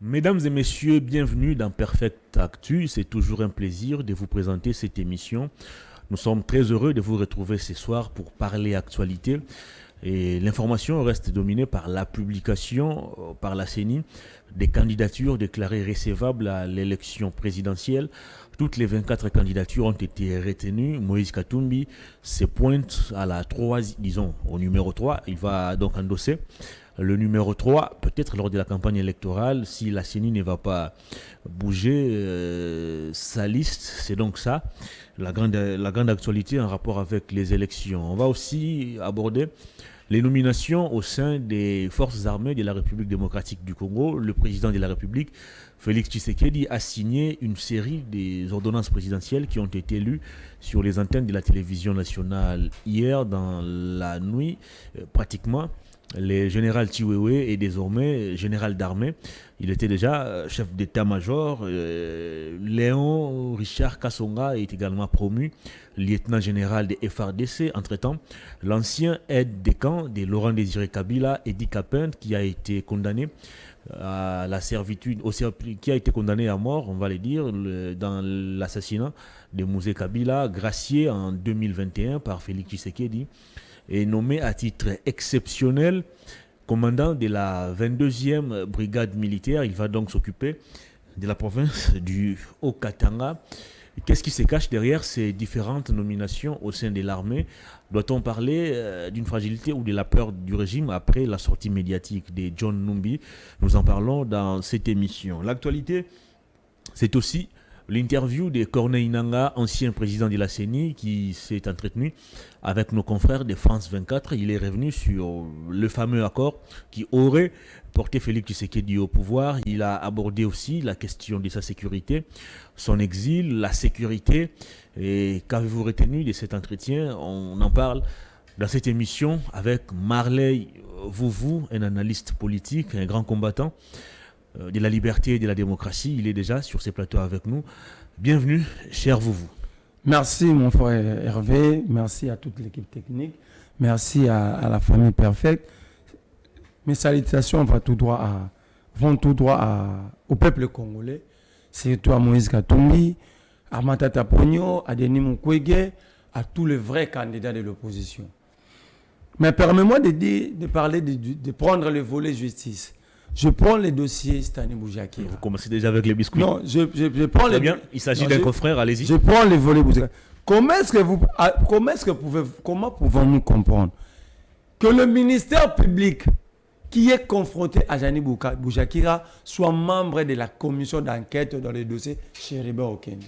Mesdames et messieurs, bienvenue dans Perfect Actu. C'est toujours un plaisir de vous présenter cette émission. Nous sommes très heureux de vous retrouver ce soir pour parler actualité. Et l'information reste dominée par la publication par la CENI des candidatures déclarées recevables à l'élection présidentielle. Toutes les 24 candidatures ont été retenues. Moïse Katumbi se pointe à la 3, disons au numéro 3. Il va donc endosser le numéro 3, peut-être lors de la campagne électorale, si la CENI ne va pas bouger sa liste. C'est donc ça, la grande actualité en rapport avec les élections. On va aussi aborder les nominations au sein des forces armées de la République démocratique du Congo. Le président de la République, Félix Tshisekedi, a signé une série des ordonnances présidentielles qui ont été lues sur les antennes de la télévision nationale hier dans la nuit, pratiquement. Le général Chiwewe est désormais général d'armée. Il était déjà chef d'état-major. Léon Richard Kassonga est également promu lieutenant général des FARDC. Entre-temps, l'ancien aide de camp de Laurent Désiré Kabila, Edi Kapend, qui a été condamné à la servitude, qui a été condamné à mort, on va le dire, dans l'assassinat de Mouzé Kabila, gracié en 2021 par Félix Tshisekedi, est nommé à titre exceptionnel commandant de la 22e brigade militaire. Il va donc s'occuper de la province du Haut-Katanga. Qu'est-ce qui se cache derrière ces différentes nominations au sein de l'armée? Doit-on parler d'une fragilité ou de la peur du régime après la sortie médiatique de John Numbi? Nous en parlons dans cette émission. L'actualité, c'est aussi l'interview de Corneille Nangaa, ancien président de la CENI, qui s'est entretenu avec nos confrères de France 24. Il est revenu sur le fameux accord qui aurait porté Félix Tshisekedi au pouvoir. Il a abordé aussi la question de sa sécurité, son exil, la sécurité. Et qu'avez-vous retenu de cet entretien? On en parle dans cette émission avec Marley Vouvou, un analyste politique, un grand combattant de la liberté et de la démocratie. Il est déjà sur ces plateaux avec nous. Bienvenue, cher Vouvou. Merci mon frère Hervé, merci à toute l'équipe technique, merci à la famille Perfect. Mes salutations vont tout droit au peuple congolais, surtout à Moïse Katumbi, à Matata Pogno, à Denis Mukwege, à tous les vrais candidats de l'opposition. Mais permets-moi de parler, de prendre le volet justice. Je prends les dossiers Stani Boujakira. Vous commencez déjà avec les biscuits. Non, je prends les... bien, il s'agit d'un confrère, allez-y. Je prends les volets Boujakira. Comment pouvons-nous comprendre que le ministère public qui est confronté à Jani Boujakira soit membre de la commission d'enquête dans les dossiers Chériba Okende?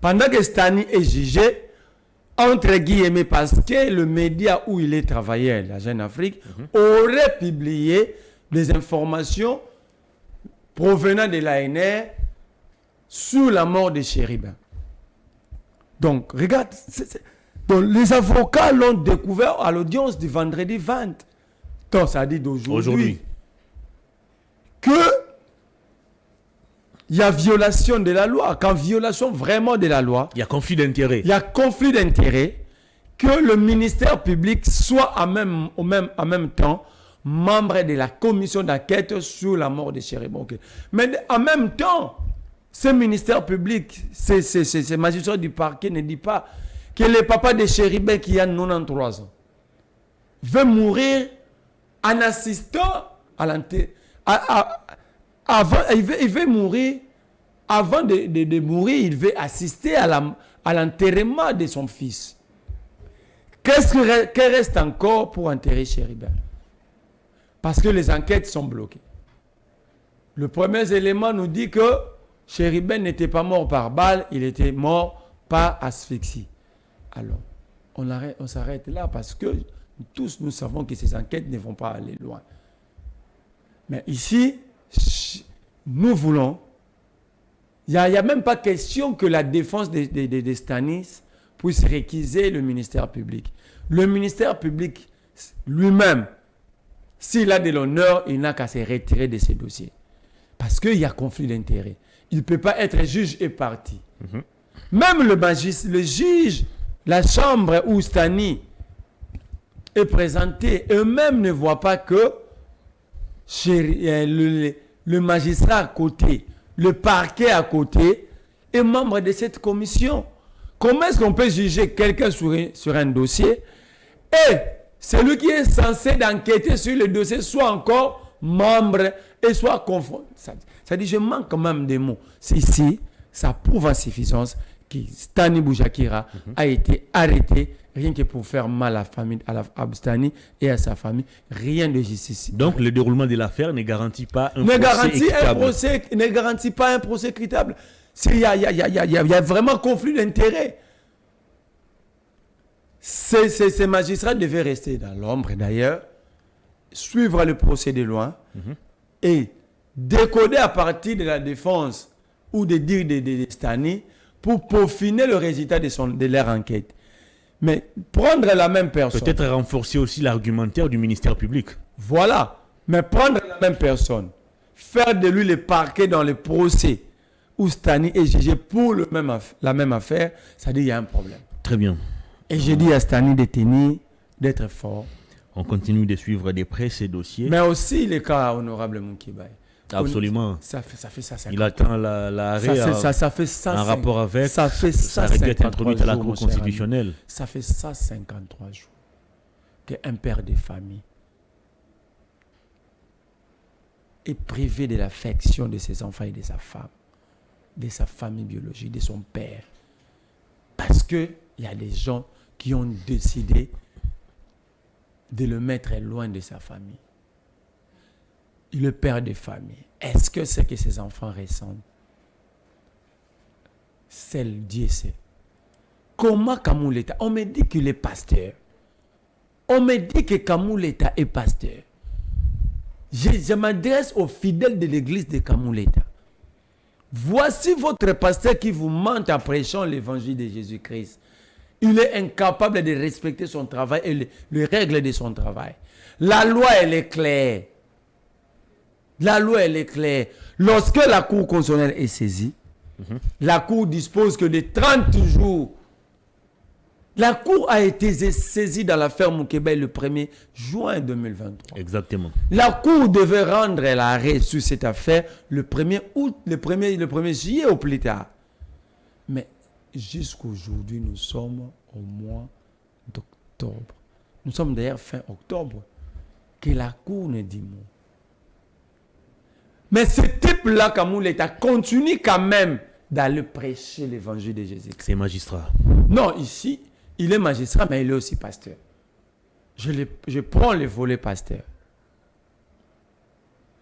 Pendant que Stani est jugé, entre guillemets, parce que le média où il est travaillé, la Jeune Afrique, aurait publié des informations provenant de l'ANR sur la mort de Chériba. Donc, regarde, donc, les avocats l'ont découvert à l'audience du vendredi 20. Donc, ça dit d'aujourd'hui. Que il y a violation de la loi. Quand violation vraiment de la loi, il y a conflit d'intérêts. Il y a conflit d'intérêts, que le ministère public soit en même temps membre de la commission d'enquête sur la mort de Chériba. Mais en même temps, ce ministère public, ces magistrats du parquet ne dit pas que le papa de Chériba qui a 93 ans veut mourir en assistant à l'enterrement. Il veut mourir, avant de mourir, il veut assister à l'enterrement de son fils. Qu'est-ce reste encore pour enterrer Chériba? Parce que les enquêtes sont bloquées. Le premier élément nous dit que Chériba n'était pas mort par balle, il était mort par asphyxie. Alors, on s'arrête là parce que tous nous savons que ces enquêtes ne vont pas aller loin. Mais ici, nous voulons, il n'y a même pas question que la défense des Stanis puisse réquiser le ministère public. Le ministère public lui-même, s'il a de l'honneur, il n'a qu'à se retirer de ces dossiers. Parce qu'il y a conflit d'intérêts. Il ne peut pas être juge et partie. Même le juge, la chambre où Stani est présenté, eux-mêmes ne voient pas que le magistrat à côté, le parquet à côté est membre de cette commission. Comment est-ce qu'on peut juger quelqu'un sur un dossier et celui qui est censé d'enquêter sur le dossier soit encore membre et soit confronté? Ça dit, je manque quand même des mots. Ici, ça prouve en suffisance que Stani Boujakira a été arrêté rien que pour faire mal à la famille, à Stani et à sa famille. Rien de justice. Donc, le déroulement de l'affaire ne garantit pas un procès équitable. Ne garantit pas un procès équitable. Il y a vraiment conflit d'intérêts. Ces magistrats devaient rester dans l'ombre d'ailleurs, suivre le procès de loin et décoder à partir de la défense ou des dires de Stani pour peaufiner le résultat de leur enquête. Mais prendre la même personne... Peut-être renforcer aussi l'argumentaire du ministère public. Voilà. Mais prendre la même personne, faire de lui le parquet dans le procès où Stani est jugé pour la même affaire, ça dit qu'il y a un problème. Très bien. Et je dis à Stani de tenir, d'être fort. On continue de suivre de près ces dossiers. Mais aussi le cas honorable Moukibaye. Absolument. Ça fait ça. Il attend l'arrêt ça fait ça, en rapport avec ça fait ça, sa requête 53 introduite à la jours, Cour constitutionnelle. Ça fait ça 53 jours qu'un père de famille est privé de l'affection de ses enfants et de sa femme, de sa famille biologique, de son père. Parce qu'il y a des gens qui ont décidé de le mettre loin de sa famille. Le père de famille, est-ce que c'est que ses enfants ressentent? Seul Dieu sait. Comment Kamouleta? On me dit qu'il est pasteur. On me dit que Kamouleta est pasteur. Je m'adresse aux fidèles de l'église de Kamouleta. Voici votre pasteur qui vous ment en prêchant l'évangile de Jésus-Christ. Il est incapable de respecter son travail et les règles de son travail. La loi, elle est claire. La loi, elle est claire. Lorsque la Cour constitutionnelle est saisie, la Cour dispose que de 30 jours. La Cour a été saisie dans l'affaire Moukibaye le 1er juin 2023. Exactement. La Cour devait rendre l'arrêt sur cette affaire le 1er août, le 1er juillet au plus tard. Mais jusqu'aujourd'hui, nous sommes au mois d'octobre. Nous sommes d'ailleurs fin octobre. Que la Cour ne dit mot. Mais ce type-là, Kamouleta, continue quand même d'aller prêcher l'évangile de Jésus. C'est magistrat. Non, ici, il est magistrat, mais il est aussi pasteur. Je prends le volet pasteur.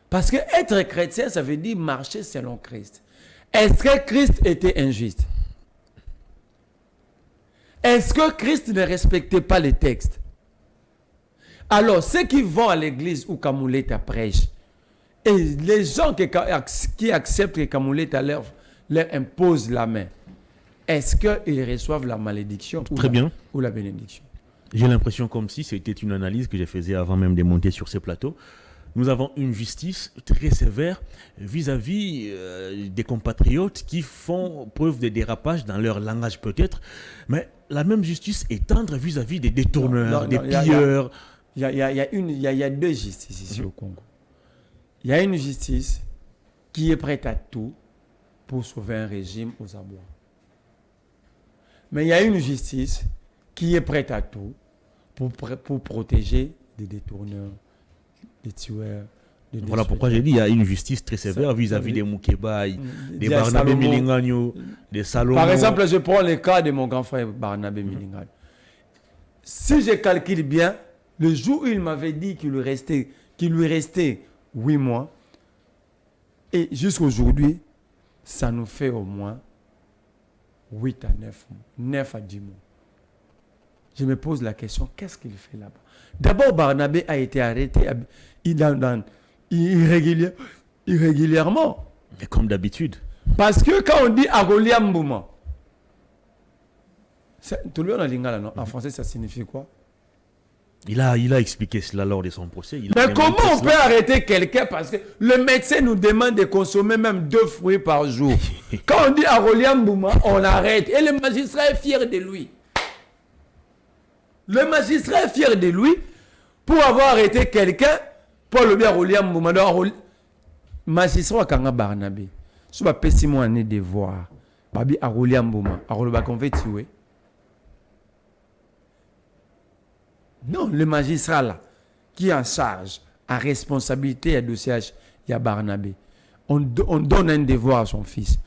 Parce que être chrétien, ça veut dire marcher selon Christ. Est-ce que Christ était injuste? Est-ce que Christ ne respectait pas les textes? Alors, ceux qui vont à l'église où Kamouleta prêche, et les gens qui acceptent que Kamouleta leur impose la main, est-ce qu'ils reçoivent la malédiction ou la bénédiction? J'ai l'impression comme si c'était une analyse que je faisais avant même de monter sur ces plateaux. Nous avons une justice très sévère vis-à-vis des compatriotes qui font preuve de dérapage dans leur langage peut-être, mais la même justice est tendre vis-à-vis des détourneurs, des pilleurs. Il y a deux justices ici au Congo. Il y a une justice qui est prête à tout pour sauver un régime aux abois. Mais il y a une justice qui est prête à tout pour protéger des détourneurs, des tueurs. Voilà pourquoi j'ai dit qu'il y a une justice très sévère vis-à-vis des Moukibaye, des Barnabé Milingano, des Salomon. Par exemple, je prends le cas de mon grand frère Barnabé Milingano. Si je calcule bien, le jour où il m'avait dit qu'il lui restait 8 mois, et jusqu'aujourd'hui, ça nous fait au moins 8 à 9 mois, 9 à 10 mois. Je me pose la question, qu'est-ce qu'il fait là-bas? D'abord, Barnabé a été arrêté irrégulièrement. Mais comme d'habitude. Parce que quand on dit Agolia Mbouma, tout le monde a lingala, non? En français, ça signifie quoi? Il a expliqué cela lors de son procès. Mais comment on peut arrêter quelqu'un parce que le médecin nous demande de consommer même 2 fruits par jour. Quand on dit Agolia Mbouma, on arrête. Et le magistrat est fier de lui. Le magistrat est fier de lui pour avoir arrêté quelqu'un pour le bien Agolia Mbouma. magistrat Kanga Barnabé, si vous avez 6 mois année de devoir, Babi Aroli Ambouma, Aroli Bakonvé tué. Non, le magistrat là, qui est en charge, à responsabilité à dossier, il y a Barnabé. On donne un devoir à son fils.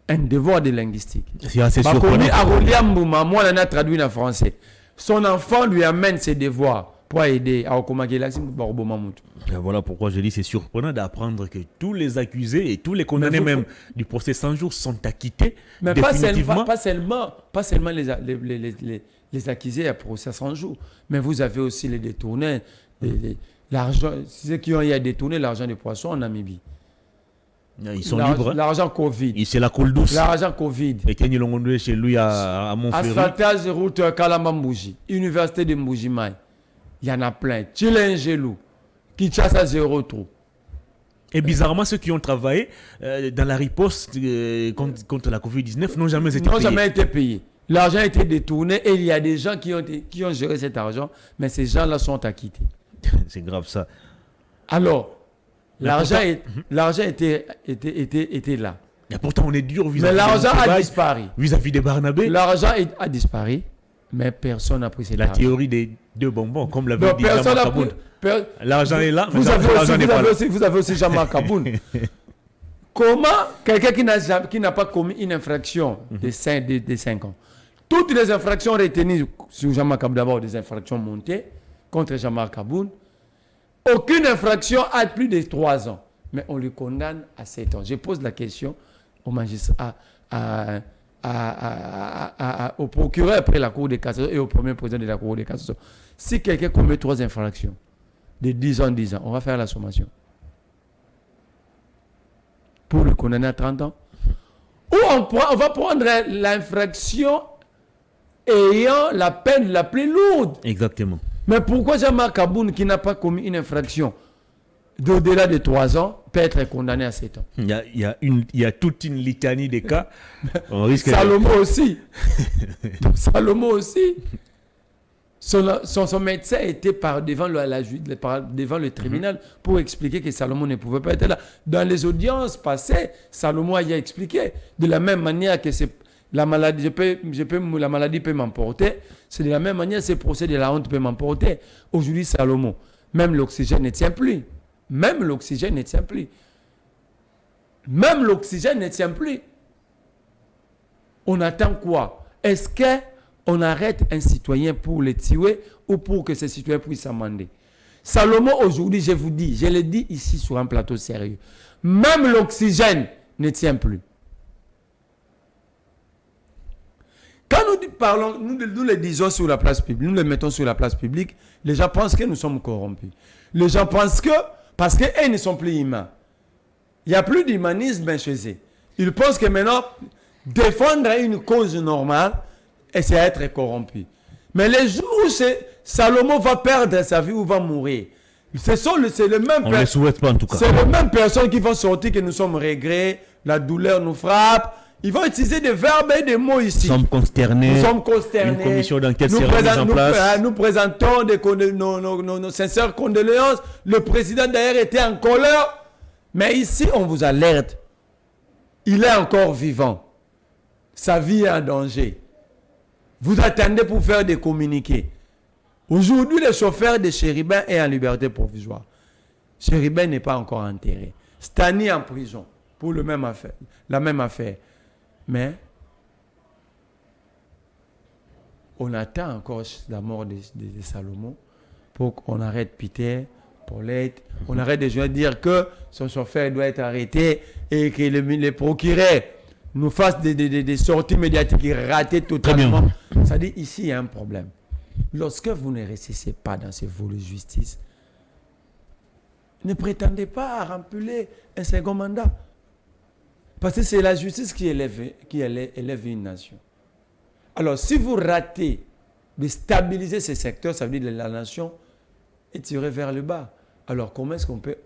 Un devoir de linguistique. C'est assez surprenant. Aroli Ambouma, moi, on a traduit en français. Son enfant lui amène ses devoirs pour aider à Okomake Laksim Barobo Mamoutou. Voilà pourquoi je dis c'est surprenant d'apprendre que tous les accusés et tous les condamnés même du procès 100 jours sont acquittés. Mais définitivement. pas seulement les accusés à procès 100 jours, mais vous avez aussi les détournés, l'argent, ceux qui ont détourné l'argent des poissons en Namibie. Ils sont libres. L'argent Covid. C'est la coule douce. L'argent Covid. Et quand ils l'ont conduit chez lui à Montferry. Asphaltage de route Kalambambouji, Université de Mboujimaï. Il y en a plein. Tchilengelou, Kinshasa 0 trou. Et bizarrement, ceux qui ont travaillé dans la riposte contre la Covid-19 n'ont jamais été payés. L'argent a été détourné et il y a des gens qui ont géré cet argent, mais ces gens-là sont acquittés. C'est grave ça. Alors, l'argent était là. Et pourtant, on est dur vis-à-vis. Mais l'argent a disparu. Vis-à-vis des Barnabé. L'argent a disparu, mais personne n'a pris cet argent. La théorie des deux bonbons, comme l'avait dit Jean-Marc Kaboun. L'argent est là, mais l'argent n'est pas là. Vous avez aussi Jean-Marc Kaboun. Comment quelqu'un qui n'a pas commis une infraction de 5 ans, toutes les infractions retenues sur Jean-Marc Kaboun, d'abord des infractions montées contre Jean-Marc Kaboun, aucune infraction a plus de 3 ans, mais on lui condamne à 7 ans. Je pose la question au magistrat, au procureur après la Cour de cassation et au premier président de la Cour de cassation. Si quelqu'un commet 3 infractions de 10 ans, on va faire la sommation. Pour le condamner à 30 ans. Ou on va prendre l'infraction ayant la peine la plus lourde. Exactement. Mais pourquoi Jean-Marc Kaboun, qui n'a pas commis une infraction d'au-delà de 3 ans, peut être condamné à 7 ans? Il y a toute une litanie des cas. On risque Salomon aussi. Salomon aussi. Son médecin était devant le tribunal pour expliquer que Salomon ne pouvait pas être là. Dans les audiences passées, Salomon a expliqué de la même manière que la maladie peut m'emporter, c'est de la même manière ces procès de la honte peut m'emporter. Aujourd'hui, Salomon, même l'oxygène ne tient plus. Même l'oxygène ne tient plus. Même l'oxygène ne tient plus. On attend quoi? Est-ce qu'on arrête un citoyen pour le tuer ou pour que ce citoyen puisse s'amender? Salomon, aujourd'hui, je vous dis, je le dis ici sur un plateau sérieux, même l'oxygène ne tient plus. Quand nous parlons, nous le disons sur la place publique, nous le mettons sur la place publique, les gens pensent que nous sommes corrompus. Les gens pensent que, parce qu'eux ne sont plus humains, il n'y a plus d'humanisme chez eux. Ils pensent que maintenant, défendre une cause normale, c'est être corrompu. Mais les jours où Salomon va perdre sa vie ou va mourir, c'est le même. On ne le souhaite pas en tout cas. C'est les mêmes personnes qui vont sortir que nous sommes regrets, la douleur nous frappe. Ils vont utiliser des verbes et des mots ici. Nous sommes consternés. Une commission d'enquête sera mise en place. Nous présentons nos sincères condoléances. Le président d'ailleurs était en colère. Mais ici, on vous alerte. Il est encore vivant. Sa vie est en danger. Vous attendez pour faire des communiqués. Aujourd'hui, le chauffeur de Chéribin est en liberté provisoire. Chéribin n'est pas encore enterré. Stani en prison pour la même affaire. Mais on attend encore la mort de Salomon pour qu'on arrête Peter, Paulette. On arrête de dire que son chauffeur doit être arrêté et que les procureurs nous fassent des sorties médiatiques ratées totalement. Ça dit ici, il y a un problème. Lorsque vous ne réussissez pas dans ces volets de justice, ne prétendez pas à remplir un second mandat. Parce que c'est la justice qui élève une nation. Alors, si vous ratez de stabiliser ces secteurs, ça veut dire que la nation est tirée vers le bas. Alors, comment est-ce qu'on peut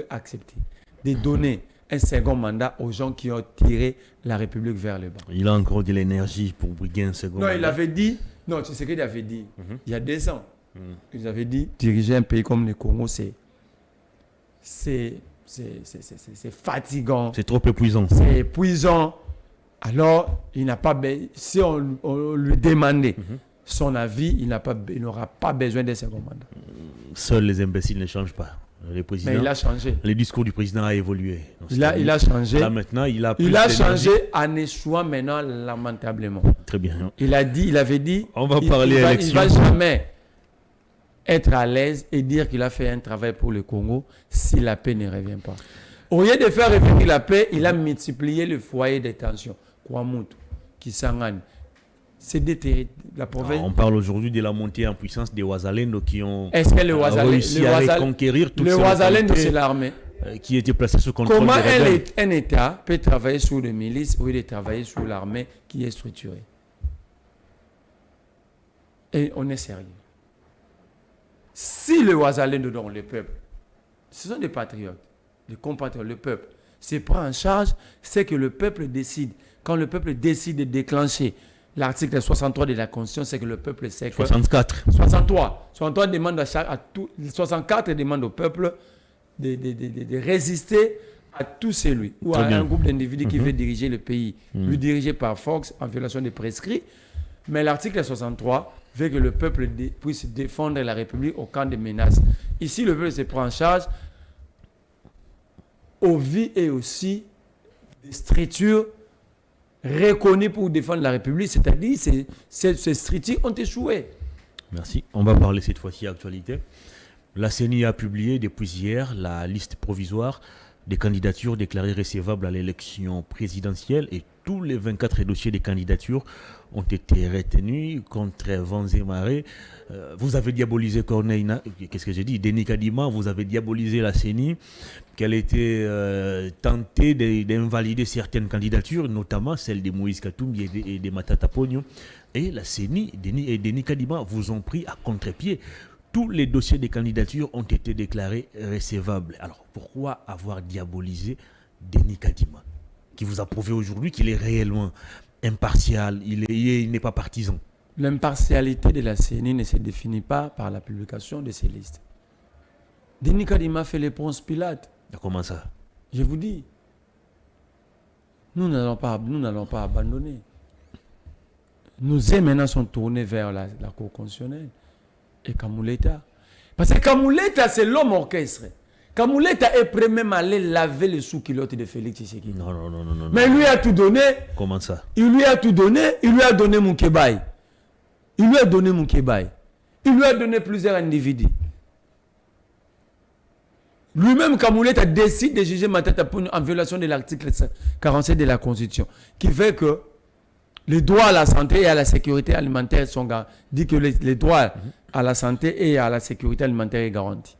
accepter de donner un second mandat aux gens qui ont tiré la République vers le bas? Il a encore de l'énergie pour briguer un second mandat. Non, il avait dit, non, tu sais ce qu'il avait dit il y a 2 ans. Il avait dit, diriger un pays comme le Congo, c'est c'est fatigant. C'est trop épuisant. C'est épuisant. Alors, il n'a pas si on lui demandait son avis, il n'aura pas besoin de ses commandes. Seuls les imbéciles ne changent pas. Les présidents, mais il a changé. Le discours du président a évolué. Il a changé. Là maintenant, il a changé en échouant maintenant lamentablement. Très bien. Il avait dit. On va parler élection. Il va jamais être à l'aise et dire qu'il a fait un travail pour le Congo si la paix ne revient pas. Au lieu de faire revenir la paix, il a multiplié le foyer de tension. Kwamutu, Kisangani. C'est la province. On parle aujourd'hui de la montée en puissance des Ouazalendo qui ont réussi à reconquérir toutes ces localités. Le Ouazalendo, c'est l'armée. Qui était placée sous contrôle. Comment un État peut travailler sous les milices au lieu de travailler sous l'armée qui est structurée? Et on est sérieux. Si le Ouazalendo, donc le peuple, ce sont des patriotes, des compatriotes, le peuple se prend en charge, c'est que le peuple décide. Quand le peuple décide de déclencher l'article 63 de la Constitution, c'est que le peuple sait que... 63 demande à tout... 64 demande au peuple de résister à tout celui ou à un groupe d'individus qui veut diriger le pays, lui diriger par force en violation des prescrits. Mais l'article 63 veut que le peuple puisse défendre la République au camp de menaces. Ici, le peuple se prend en charge aux vies et aussi des structures reconnues pour défendre la République, c'est-à-dire ces structures ont échoué. Merci. On va parler cette fois-ci actualité. La CENI a publié depuis hier la liste provisoire des candidatures déclarées recevables à l'élection présidentielle et tous les 24 dossiers de candidatures ont été retenus contre vents et marées. Vous avez diabolisé Corneille, qu'est-ce que j'ai dit, Denis Kadima, vous avez diabolisé la CENI, qu'elle était tentée d'invalider certaines candidatures, notamment celle de Moïse Katumbi et de Matata Ponyo. Et la CENI, Denis Kadima vous ont pris à contre-pied. Tous les dossiers de candidature ont été déclarés recevables. Alors, pourquoi avoir diabolisé Denis Kadima, qui vous a prouvé aujourd'hui qu'il est réellement impartial, il n'est pas partisan? L'impartialité de la CENI ne se définit pas par la publication de ces listes. Denis Kadima fait les Ponce Pilate. Comment ça? Je vous dis, nous n'allons pas abandonner. Nos yeux maintenant sont tournés vers la Cour constitutionnelle. Et Kamouleta. Parce que Kamouleta, c'est l'homme orchestré. Kamouleta est prêt même à aller laver les sous-culottes de Félix Tshisekedi. Non. Mais il lui a tout donné. Comment ça? Il lui a tout donné. Il lui a donné Moukébaï. Il lui a donné plusieurs individus. Lui-même, Kamouleta décide de juger Matata Ponyo en violation de l'article 47 de la Constitution, qui fait que les droits à la santé et à la sécurité alimentaire sont garantis. Dit que les droits à la santé et à la sécurité alimentaire est garanti.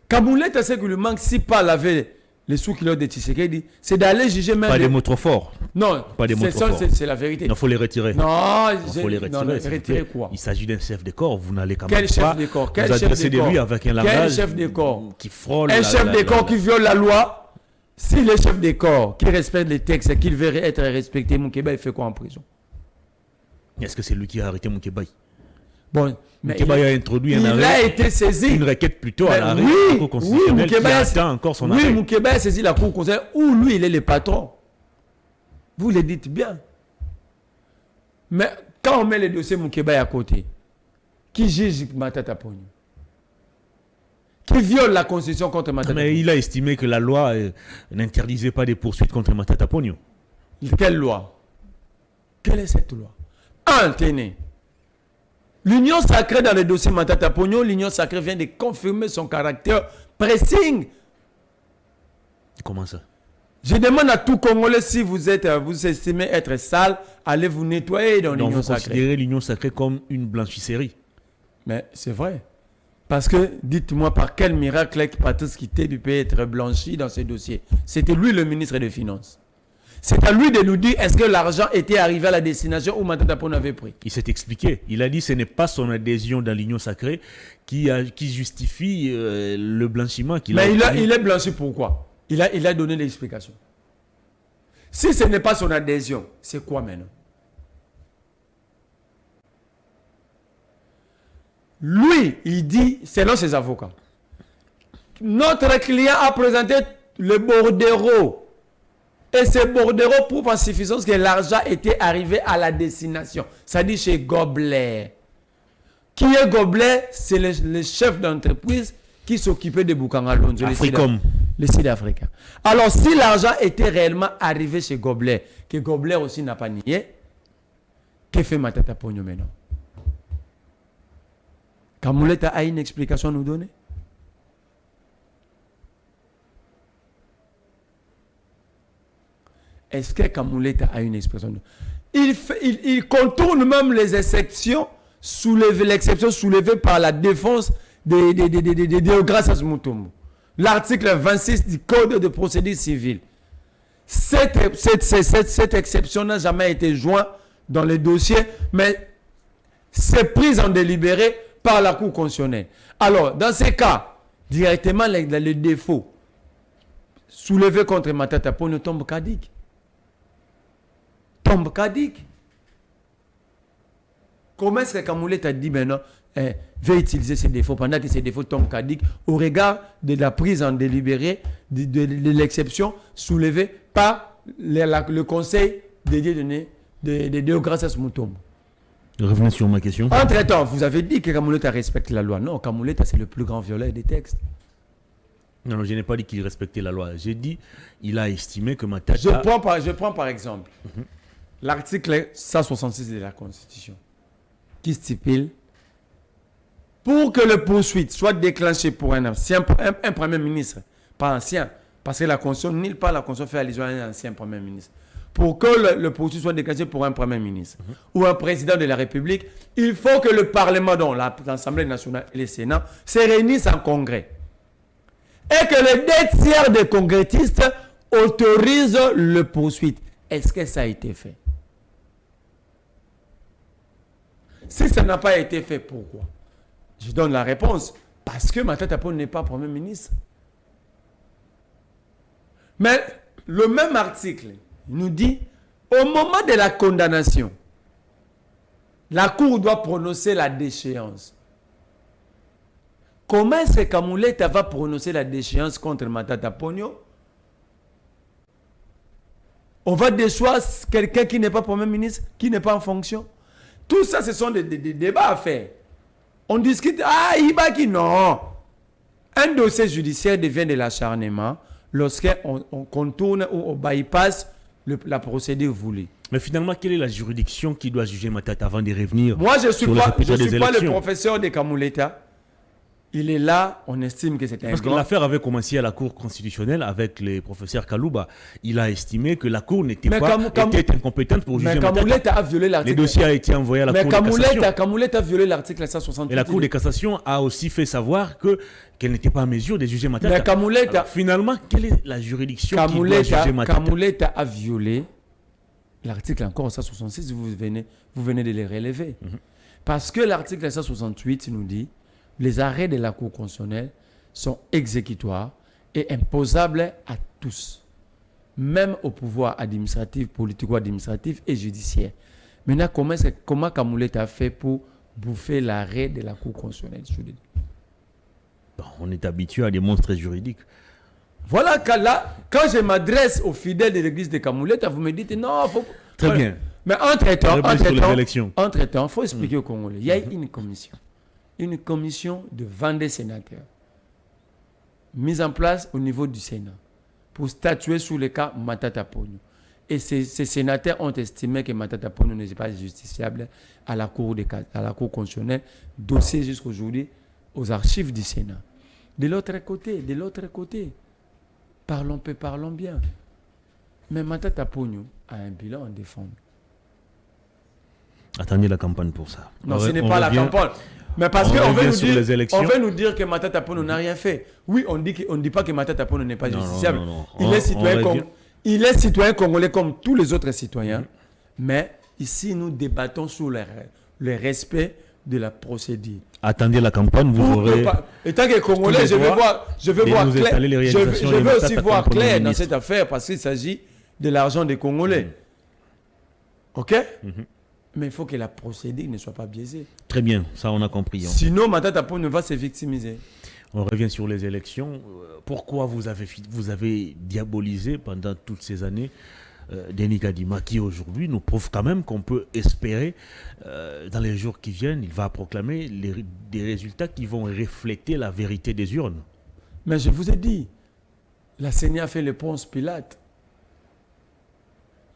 Kamouleta sait que le manque, si pas laver les sous-culottes de Tshisekedi, c'est d'aller juger même... Pas des mots trop forts. Non, pas des mots trop forts. C'est la vérité. Il faut les retirer. Non, il faut les retirer. Non, retirer quoi? Il s'agit d'un chef de corps. Vous n'allez quand même pas vous adresser de lui avec un langage chef de corps qui frôle... Un chef de corps qui viole la loi. Si les chefs de corps qui respectent les textes et qu'ils verraient être respectés, Moukeba, il fait quoi en prison? Est-ce que c'est lui qui a arrêté Moukeba? Bon, mais Moukeba a introduit un arrêt. Il a été saisi. Une requête plutôt à l'arrêt de la Cour constitutionnelle qui attend encore son arrêt. Oui, Moukeba a saisi la Cour constitutionnelle où lui, il est le patron. Vous le dites bien. Mais quand on met le dossier Moukeba à côté, qui juge Matata Ponyo? Qui viole la Constitution contre Matata Ponyo? Mais il a estimé que la loi n'interdisait pas des poursuites contre Matata Ponyo. Quelle loi? Quelle est cette loi? Tenez. L'union sacrée dans le dossier Matata Ponyo, l'union sacrée vient de confirmer son caractère pressing. Comment ça? Je demande à tout Congolais, si vous estimez être sale, allez vous nettoyer dans l'union sacrée. Donc vous considérez l'union sacrée comme une blanchisserie? Mais c'est vrai. Parce que, dites-moi, par quel miracle Patrice Kitté peut être blanchi dans ce dossier? C'était lui le ministre des Finances. C'est à lui de nous dire est-ce que l'argent était arrivé à la destination où Matata Ponyo avait pris. Il s'est expliqué. Il a dit que ce n'est pas son adhésion dans l'union sacrée qui justifie le blanchiment qu'il a. Mais il est blanchi pourquoi? Il a donné l'explication. Si ce n'est pas son adhésion, c'est quoi maintenant? Lui, il dit, selon ses avocats, Notre client a présenté le bordereau. Et ce bordereau prouve en suffisance que l'argent était arrivé à la destination. Ça dit chez Goblet. Qui est Goblet? C'est le chef d'entreprise qui s'occupait de Bukangalonzo, le Sud-Africain. Alors, si l'argent était réellement arrivé chez Goblet, que Goblet aussi n'a pas nié, que fait Matata Ponyo maintenant? Kamouleta a une explication à nous donner? Est-ce que Kamouleta a une expression? Il contourne même les exceptions l'exception soulevée par la défense de Gracias Mutombo. L'article 26 du Code de procédure civile. Cette exception n'a jamais été jointe dans les dossiers, mais c'est prise en délibéré par la Cour constitutionnelle. Alors, dans ces cas, directement, les défauts soulevés contre Matata Ponyo tombent caducs. Comment est-ce que Kamouleta a dit maintenant va utiliser ces défauts pendant que ces défauts tombent caducs au regard de la prise en délibéré de l'exception soulevée par le conseil dédié de Gracias Mutombo? Revenez sur ma question. Entre-temps, vous avez dit que Kamouleta respecte la loi. Non, Kamouleta, c'est le plus grand violeur des textes. Non, je n'ai pas dit qu'il respectait la loi. J'ai dit qu'il a estimé que Matata... Je prends par exemple l'article 166 de la Constitution qui stipule pour que le poursuite soit déclenché pour un Premier ministre, pas ancien, parce que la Constitution, nulle part la Constitution fait allusion à un ancien Premier ministre. Pour que le poursuite soit déclenché pour un Premier ministre ou un président de la République, il faut que le Parlement, dont l'Assemblée nationale et le Sénat, se réunissent en congrès. Et que les 2 tiers des congressistes autorisent le poursuite. Est-ce que ça a été fait? Si ça n'a pas été fait, pourquoi? Je donne la réponse. Parce que Matata Ponyo n'est pas Premier ministre. Mais le même article nous dit, au moment de la condamnation, la Cour doit prononcer la déchéance. Comment est-ce que Kamouleta va prononcer la déchéance contre Matata Ponyo? On va déchoir quelqu'un qui n'est pas Premier ministre, qui n'est pas en fonction. Tout ça, ce sont des débats à faire. On discute, Ibaki, non. Un dossier judiciaire devient de l'acharnement lorsqu'on contourne ou on bypass la procédure voulue. Mais finalement, quelle est la juridiction qui doit juger Matata avant de revenir? Moi, je ne suis pas le professeur de Kamouleta. Il est là, on estime que c'est un Parce que l'affaire avait commencé à la Cour constitutionnelle avec le professeur Kalouba. Il a estimé que la Cour était incompétente pour juger Matata. Kamouleta a violé l'article. Le dossier a été envoyé à la Cour de cassation. Kamouleta a violé l'article 168. Et la Cour de cassation a aussi fait savoir qu'elle n'était pas en mesure de juger Matata. Mais Kamouleta... Alors, finalement, quelle est la juridiction qui doit juger Matata? Kamouleta a violé l'article encore 166, vous venez de les relever. Parce que l'article 168 nous dit les arrêts de la Cour constitutionnelle sont exécutoires et imposables à tous, même au pouvoir administratif, politico-administratif et judiciaire. Maintenant, comment Kamouleta a fait pour bouffer l'arrêt de la Cour constitutionnelle? On est habitué à des monstres juridiques. Voilà, quand je m'adresse aux fidèles de l'église de Kamouleta, vous me dites non, faut... Très bien. Mais entre-temps, il faut expliquer aux Congolais. Il y a une commission de 22 sénateurs mise en place au niveau du Sénat pour statuer sur le cas Matata Ponyo. Et ces sénateurs ont estimé que Matata Ponyo n'est pas justiciable à la Cour constitutionnelle, dossier jusqu'aujourd'hui aux archives du Sénat. De l'autre côté, parlons bien. Mais Matata Ponyo a un bilan à défendre. Attendez la campagne pour ça. Non, ce n'est pas la campagne. Mais parce qu'on veut nous dire que Matata Ponyo n'a rien fait. Oui, on dit pas que Matata Ponyo n'est pas justiciable. Non. Il est citoyen congolais comme tous les autres citoyens. Mais ici, nous débattons sur le respect de la procédure. Attendez la campagne, vous aurez... Et tant que Congolais, je veux aussi voir clair dans cette affaire parce qu'il s'agit de l'argent des Congolais. OK? Mais il faut que la procédure ne soit pas biaisée. Très bien, ça on a compris. Sinon, Matata Ponyo va se victimiser. On revient sur les élections. Pourquoi vous avez diabolisé pendant toutes ces années Denis Kadima, qui aujourd'hui nous prouve quand même qu'on peut espérer, dans les jours qui viennent, il va proclamer des résultats qui vont refléter la vérité des urnes. Mais je vous ai dit, la CENI a fait le Ponce Pilate.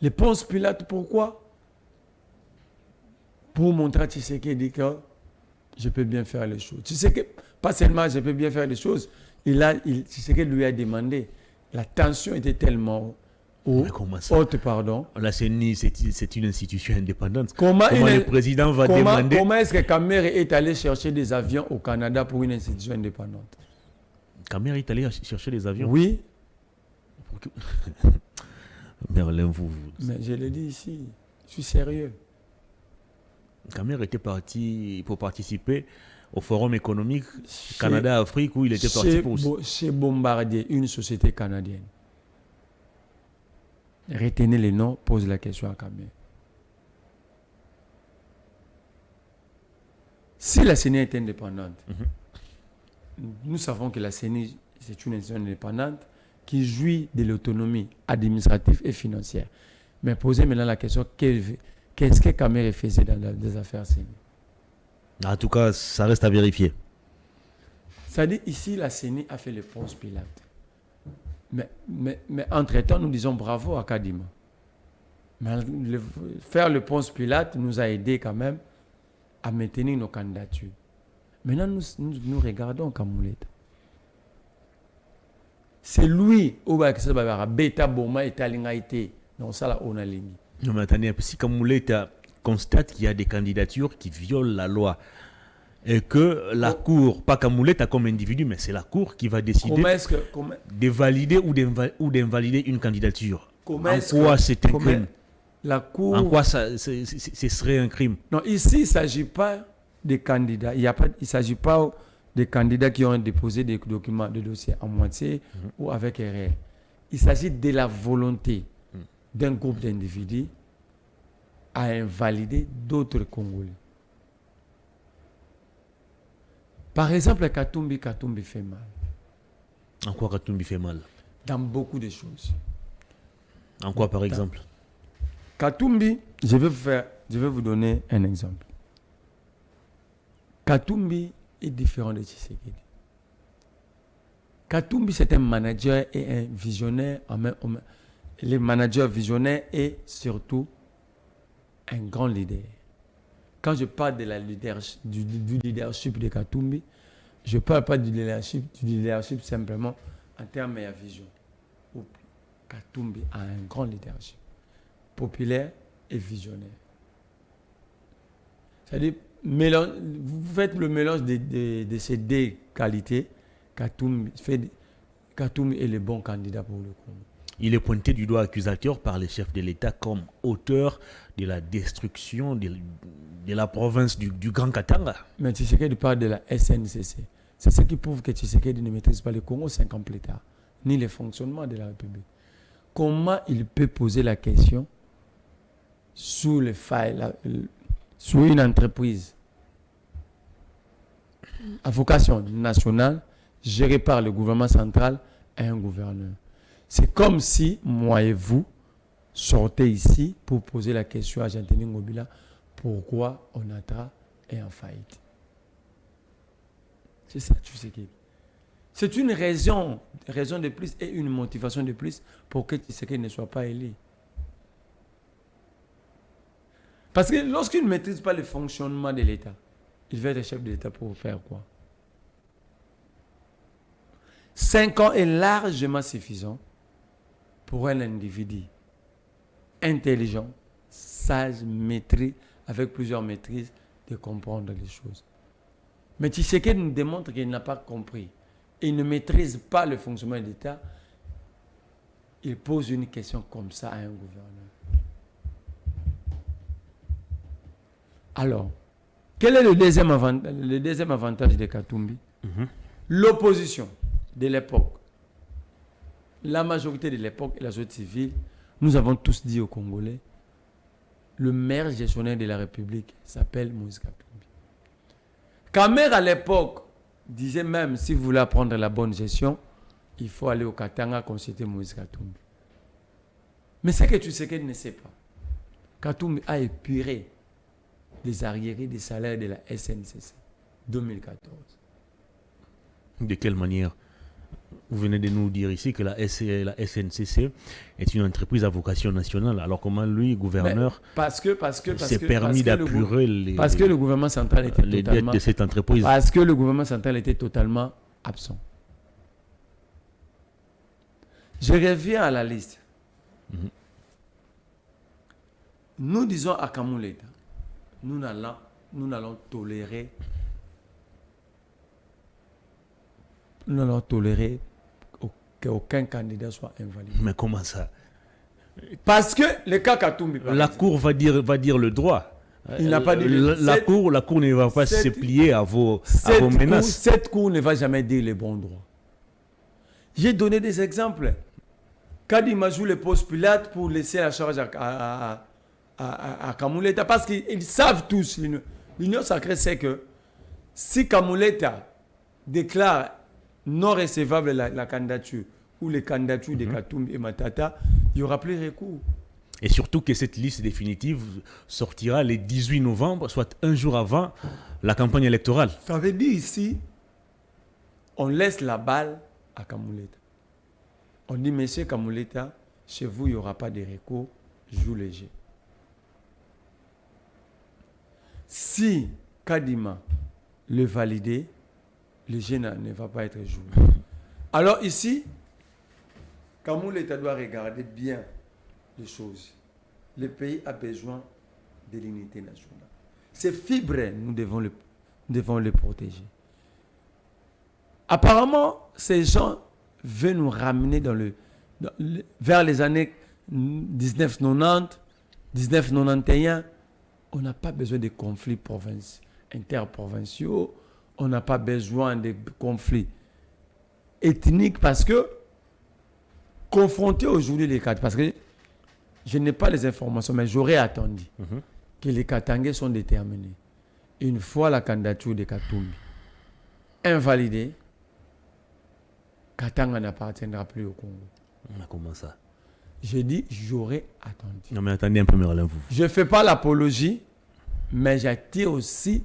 Le Ponce Pilate, pourquoi? Pour montrer à Tshisekedi que je peux bien faire les choses. Tshisekedi, pas seulement je peux bien faire les choses, Tshisekedi lui a demandé. La tension était tellement haute, pardon. La CENI, c'est une institution indépendante. Comment le président va demander... Comment est-ce que Kamere est allé chercher des avions au Canada pour une institution indépendante? Kamere est allé chercher des avions? Oui. Merlin, Mais je le dis ici, je suis sérieux. Kamere était parti pour participer au Forum économique Canada-Afrique où il était parti pour... Chez Bombardier, une société canadienne. Retenez les noms, pose la question à Kamere. Si la CENI est indépendante, nous savons que la CENI, c'est une institution indépendante qui jouit de l'autonomie administrative et financière. Mais posez maintenant la question, qu'est-ce que Kamere faisait dans les affaires CENI? En tout cas, ça reste à vérifier. C'est-à-dire, ici, la CENI a fait le Ponce Pilate. Mais entre-temps, nous disons bravo à Kadima. Mais faire le Ponce Pilate nous a aidé quand même à maintenir nos candidatures. Maintenant, nous regardons Kamouleta. C'est lui, Beta Boma et Talingaïté. Non, ça là, on a ligne. Non, mais attendez, si Kamouleta constate qu'il y a des candidatures qui violent la loi et que la Cour, pas Kamouleta comme individu, mais c'est la Cour qui va décider de valider ou d'invalider une candidature. En quoi c'est un crime? La Cour... En quoi ce serait un crime? Non, ici, il ne s'agit pas des candidats. Il ne s'agit pas des candidats qui ont déposé des documents, des dossiers en moitié ou avec erreur. Il s'agit de la volonté d'un groupe d'individus à invalider d'autres Congolais. Par exemple, Katumbi fait mal. En quoi Katumbi fait mal? Dans beaucoup de choses. En quoi, par exemple? Katumbi, je vais vous donner un exemple. Katumbi est différent de Tshisekedi. Katumbi, c'est un manager et un visionnaire. Les managers visionnaires et surtout un grand leader. Quand je parle de du leadership de Katumbi, je ne parle pas du leadership simplement en termes de vision. Katumbi a un grand leadership, populaire et visionnaire. C'est-à-dire, vous faites le mélange de ces deux qualités, Katumbi est le bon candidat pour le Congo. Il est pointé du doigt accusateur par les chefs de l'État comme auteur de la destruction de la province du Grand Katanga. Mais Tshisekedi parle de la SNCC. C'est ce qui prouve que Tshisekedi ne maîtrise pas le Congo 5 ans plus tard, ni le fonctionnement de la République. Comment il peut poser la question sous le faille, sur une entreprise à vocation nationale, gérée par le gouvernement central et un gouverneur? C'est comme si moi et vous sortez ici pour poser la question à Jean-Denis Ngobila, pourquoi Onatra est en faillite. C'est ça, tu sais. C'est une raison de plus et une motivation de plus pour que Tshisekedi ne soit pas élu. Parce que lorsqu'il ne maîtrise pas le fonctionnement de l'État, il va être chef de l'État pour faire quoi? 5 ans est largement suffisant pour un individu intelligent, sage, avec plusieurs maîtrises, de comprendre les choses. Mais Tshisekedi nous démontre qu'il n'a pas compris. Il ne maîtrise pas le fonctionnement de l'État. Il pose une question comme ça à un gouverneur. Alors, quel est le deuxième avantage de Katumbi? L'opposition de l'époque. La majorité de l'époque et la société civile, nous avons tous dit aux Congolais, le maire gestionnaire de la République s'appelle Moïse Katumbi. Kamer à l'époque disait même, si vous voulez apprendre la bonne gestion, il faut aller au Katanga consulter Moïse Katumbi. Mais ce que Tshisekedi ne sait pas, Katumbi a épuré les arriérés des salaires de la SNCC 2014. De quelle manière? Vous venez de nous dire ici que la SNCC est une entreprise à vocation nationale. Alors comment lui, gouverneur, s'est permis d'apurer parce que le gouvernement central était les dettes de cette entreprise? Parce que le gouvernement central était totalement absent. Je reviens à la liste. Nous disons à Kamuleta, nous n'allons tolérer qu'aucun candidat soit invalidé. Mais comment ça? Parce que le cas Katumbi... La Cour va dire le droit. Il n'a pas dit... La Cour ne va pas se plier à vos menaces. Cette Cour ne va jamais dire les bons droits. J'ai donné des exemples. Kadima joue le poste Pilate pour laisser la charge à Kamuleta. Parce qu'ils savent tous, l'Union sacrée sait que si Kamuleta déclare non recevable la candidature ou les candidatures de Katumbi et Matata, il n'y aura plus de recours. Et surtout que cette liste définitive sortira le 18 novembre, soit un jour avant la campagne électorale. Ça veut dire ici, on laisse la balle à Kamuleta. On dit, monsieur Kamuleta, chez vous, il n'y aura pas de recours, joue léger. Si Kadima le valide, le jeune ne va pas être joué. Alors ici, Kamuleta doit regarder bien les choses. Le pays a besoin de l'unité nationale. Ces fibres, nous devons les protéger. Apparemment, ces gens veulent nous ramener vers les années 1990, 1991. On n'a pas besoin de conflits interprovinciaux. On n'a pas besoin de conflits ethniques parce que confronter aujourd'hui les Katangais, parce que je n'ai pas les informations, mais j'aurais attendu que les Katangais sont déterminés. Une fois la candidature de Katumbi invalidée, Katanga n'appartiendra plus au Congo. Comment ça? J'ai dit, j'aurais attendu. Non mais attendez un peu, Merlin, vous. Je ne fais pas l'apologie, mais j'attire aussi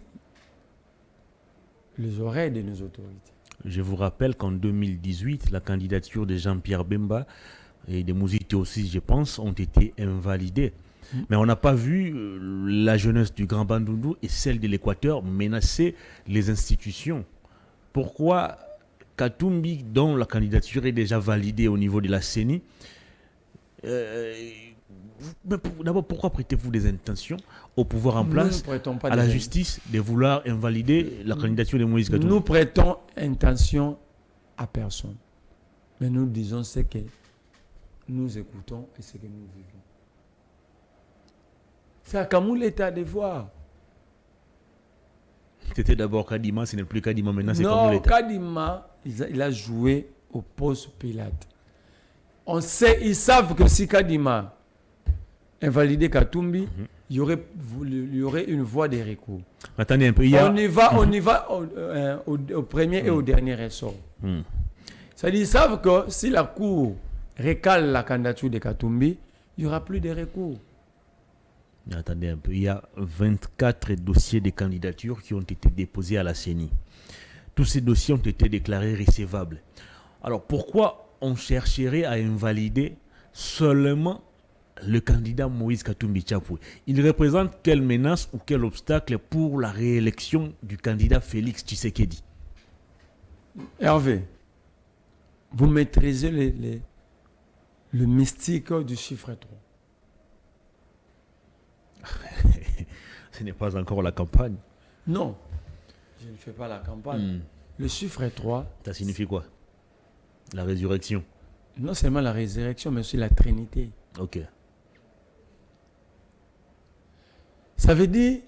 les oreilles de nos autorités. Je vous rappelle qu'en 2018, la candidature de Jean-Pierre Bemba et de Mouzito aussi, je pense, ont été invalidées. Mais on n'a pas vu la jeunesse du Grand Bandundu et celle de l'Équateur menacer les institutions. Pourquoi Katumbi, dont la candidature est déjà validée au niveau de la CENI, d'abord, pourquoi prêtez-vous des intentions au pouvoir en place, à la justice, de vouloir invalider la candidature de Moïse Katumbi? Nous prêtons intention à personne. Mais nous disons ce que nous écoutons et ce que nous vivons. C'est à Kamuleta de voir. C'était d'abord Kadima, ce n'est plus Kadima maintenant, c'est Kamuleta. Non, Kadima. Kadima, il a joué au poste Pilate. On sait, ils savent que si Kadima invalidait Katumbi, il y aurait une voie de recours. Attendez un peu. On y va au premier et au dernier ressort. C'est-à-dire, ils savent que si la Cour recale la candidature de Katumbi, il n'y aura plus de recours. Attendez un peu. Il y a 24 dossiers de candidature qui ont été déposés à la CENI. Tous ces dossiers ont été déclarés recevables. Alors, pourquoi on chercherait à invalider seulement le candidat Moïse Katumbi Tchapoué? Il représente quelle menace ou quel obstacle pour la réélection du candidat Félix Tshisekedi? Hervé, vous maîtrisez le mystique du chiffre 3. Ce n'est pas encore la campagne. Non, je ne fais pas la campagne. Le chiffre 3... Ça signifie quoi? La résurrection? Non seulement la résurrection, mais aussi la Trinité. Ok. Ça veut dire,